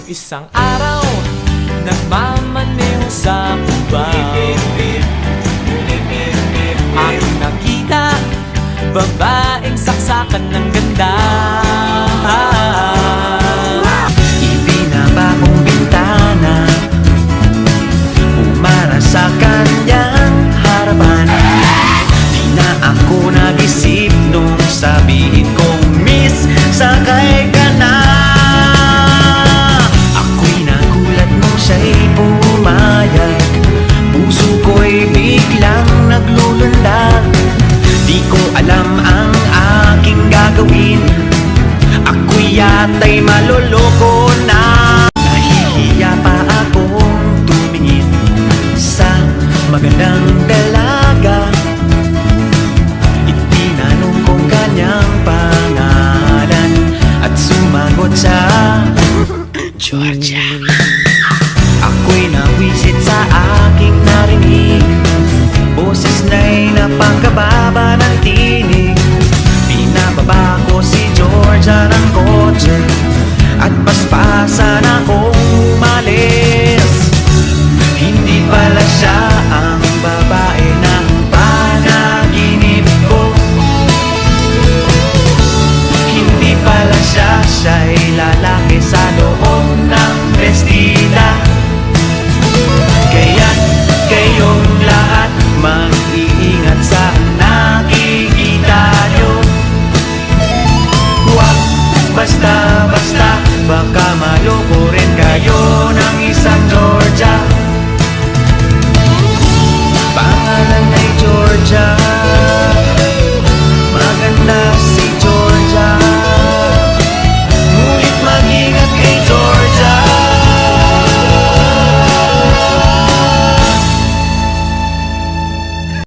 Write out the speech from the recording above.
isang araw, nagmamaneho sa kubang, aking nakita, babaeng saksakan ng ganda. Ibinaba kong bintana, umara sa kanyang harapan. Di na ako nag-isip nung sabihin kong miss, sakay ka na. Ako'y nagulat nung siya'y pumayag, puso ko'y biglang naglulundag. Di ko alam ang aking gagawin, ako'y yata'y maloloko na. Nahihiya pa akong tumingin sa magandang dalaga. Itinanong kong kanyang pangalan at sumagot siya, Georgia.